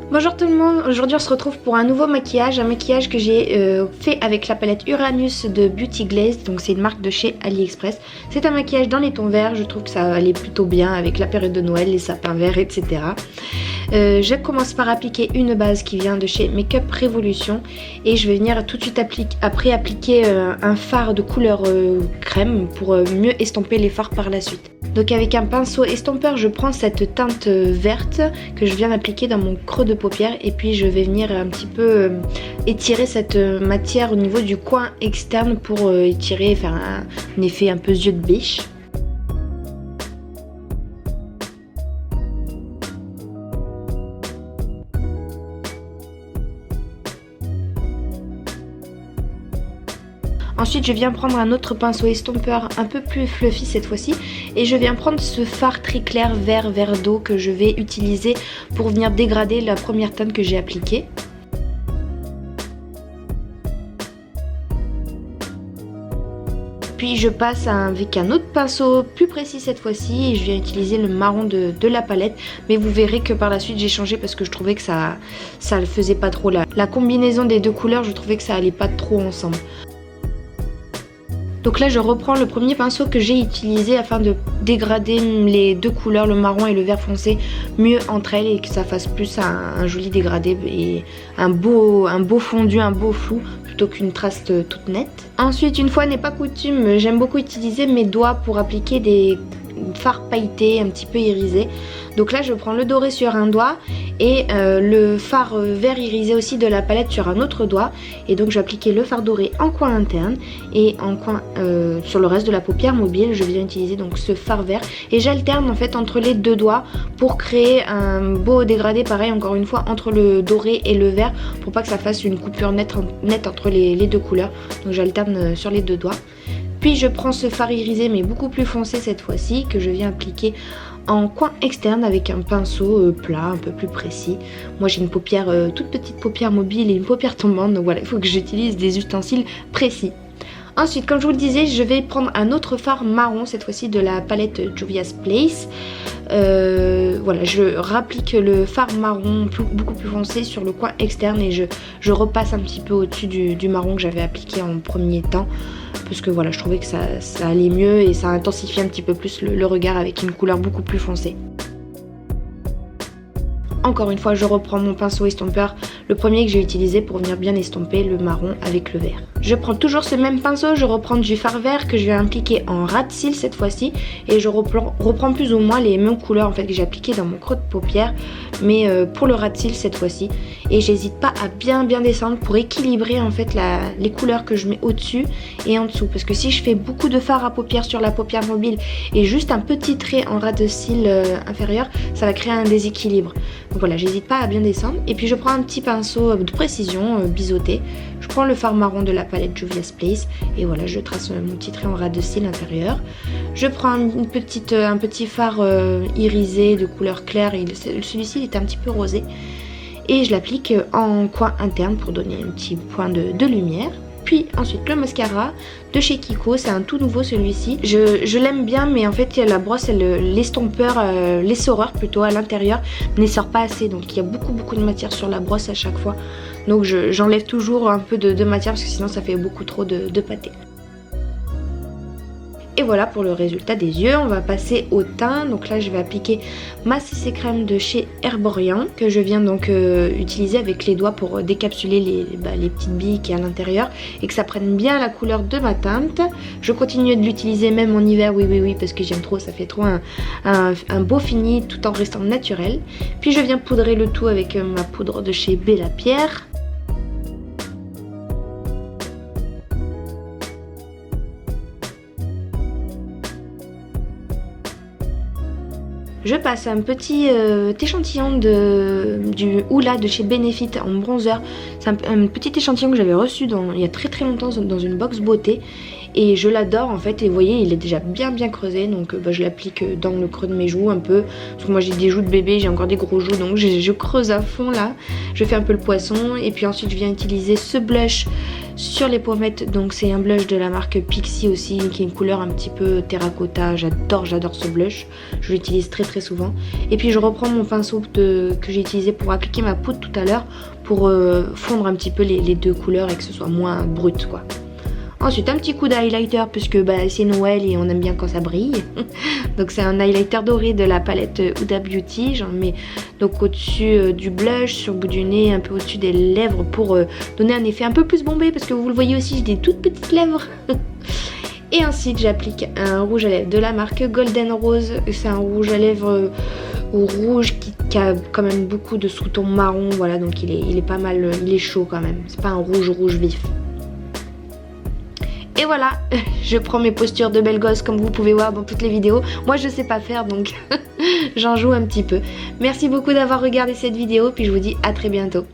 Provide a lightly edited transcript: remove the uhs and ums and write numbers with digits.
Bonjour tout le monde, aujourd'hui on se retrouve pour un nouveau maquillage, un maquillage que j'ai fait avec la palette Uranus de Beauty Glaze, donc c'est une marque de chez AliExpress. C'est un maquillage dans les tons verts, je trouve que ça allait plutôt bien avec la période de Noël, les sapins verts, etc. Je commence par appliquer une base qui vient de chez Makeup Revolution et je vais venir tout de suite appliquer un fard de couleur crème pour mieux estomper les fards par la suite. Donc avec un pinceau estompeur, je prends cette teinte verte que je viens d'appliquer dans mon creux de paupière et puis je vais venir un petit peu étirer cette matière au niveau du coin externe pour étirer et faire un effet un peu yeux de biche. Ensuite je viens prendre un autre pinceau estompeur un peu plus fluffy cette fois-ci et je viens prendre ce fard très clair vert d'eau que je vais utiliser pour venir dégrader la première teinte que j'ai appliquée. Puis je passe avec un autre pinceau plus précis cette fois-ci et je viens utiliser le marron de la palette. Mais vous verrez que par la suite j'ai changé parce que je trouvais que ça ne faisait pas trop. La combinaison des deux couleurs, je trouvais que ça allait pas trop ensemble. Donc là je reprends le premier pinceau que j'ai utilisé afin de dégrader les deux couleurs, le marron et le vert foncé, mieux entre elles et que ça fasse plus un joli dégradé et un beau fondu, un beau flou plutôt qu'une trace toute nette. Ensuite, une fois n'est pas coutume, j'aime beaucoup utiliser mes doigts pour appliquer des fards pailletés un petit peu irisés. Donc là je prends le doré sur un doigt et le fard vert irisé aussi de la palette sur un autre doigt. Et donc je vais appliquer le fard doré en coin interne et en coin sur le reste de la paupière mobile. Je viens utiliser donc ce fard vert et j'alterne en fait entre les deux doigts pour créer un beau dégradé, pareil encore une fois entre le doré et le vert pour pas que ça fasse une coupure nette entre les deux couleurs. Donc j'alterne sur les deux doigts. Puis je prends ce fard irisé mais beaucoup plus foncé cette fois-ci que je viens appliquer en coin externe avec un pinceau plat un peu plus précis. Moi j'ai une paupière, toute petite paupière mobile et une paupière tombante, donc voilà, il faut que j'utilise des ustensiles précis. Ensuite, comme je vous le disais, je vais prendre un autre fard marron, cette fois-ci de la palette Juvia's Place. Voilà, je rapplique le fard marron beaucoup plus foncé sur le coin externe et je repasse un petit peu au-dessus du marron que j'avais appliqué en premier temps. Parce que voilà, je trouvais que ça allait mieux et ça intensifie un petit peu plus le regard avec une couleur beaucoup plus foncée. Encore une fois, je reprends mon pinceau estompeur, le premier que j'ai utilisé pour venir bien estomper le marron avec le vert. Je prends toujours ce même pinceau, je reprends du fard vert que je vais appliquer en ras de cils cette fois-ci. Et je reprends plus ou moins les mêmes couleurs en fait que j'ai appliquées dans mon creux de paupière, mais pour le ras de cils cette fois-ci. Et j'hésite pas à bien descendre pour équilibrer en fait les couleurs que je mets au-dessus et en dessous. Parce que si je fais beaucoup de fard à paupières sur la paupière mobile et juste un petit trait en ras de cils inférieur, ça va créer un déséquilibre. Donc voilà, j'hésite pas à bien descendre. Et puis je prends un petit pinceau de précision biseauté. Je prends le fard marron de la palette Juvia's Place et voilà, je trace mon petit trait en ras de cils intérieur. Je prends un petit fard irisé de couleur claire et celui-ci est un petit peu rosé. Et je l'applique en coin interne pour donner un petit point de lumière. Puis ensuite le mascara de chez Kiko, c'est un tout nouveau celui-ci. Je l'aime bien mais en fait la brosse, l'estompeur, l'essoreur plutôt à l'intérieur n'essore pas assez. Donc il y a beaucoup de matière sur la brosse à chaque fois. Donc j'enlève toujours un peu de matière parce que sinon ça fait beaucoup trop de pâté. Et voilà pour le résultat des yeux. On va passer au teint. Donc là je vais appliquer ma CC crème de chez Herborian que je viens donc utiliser avec les doigts pour décapsuler les petites billes qui est à l'intérieur et que ça prenne bien la couleur de ma teinte. Je continue de l'utiliser même en hiver, oui parce que j'aime trop, ça fait trop un beau fini tout en restant naturel. Puis je viens poudrer le tout avec ma poudre de chez Bella Pierre. Je passe un petit échantillon du Hoola de chez Benefit en bronzer. C'est un petit échantillon que j'avais reçu il y a très longtemps dans une box beauté. et je l'adore en fait. Et vous voyez, il est déjà bien creusé, donc je l'applique dans le creux de mes joues un peu, parce que moi j'ai des joues de bébé, j'ai encore des gros joues, donc je creuse à fond là. Je fais un peu le poisson et puis ensuite je viens utiliser ce blush sur les pommettes. Donc c'est un blush de la marque Pixi aussi, qui est une couleur un petit peu terracotta. J'adore ce blush, je l'utilise très souvent. Et puis je reprends mon pinceau que j'ai utilisé pour appliquer ma poudre tout à l'heure, pour fondre un petit peu les deux couleurs et que ce soit moins brut quoi. Ensuite un petit coup d'highlighter, puisque c'est Noël et on aime bien quand ça brille. Donc c'est un highlighter doré de la palette Huda Beauty. J'en mets donc au-dessus du blush, sur le bout du nez, un peu au-dessus des lèvres, pour donner un effet un peu plus bombé, parce que vous le voyez aussi, j'ai des toutes petites lèvres. Et ensuite j'applique un rouge à lèvres de la marque Golden Rose. C'est un rouge à lèvres rouge qui a quand même beaucoup de sous-tons marron, voilà, donc il est pas mal, il est chaud quand même. C'est pas un rouge vif. Et voilà, je prends mes postures de belle gosse comme vous pouvez voir dans toutes les vidéos. Moi je sais pas faire, donc j'en joue un petit peu. Merci beaucoup d'avoir regardé cette vidéo, puis je vous dis à très bientôt.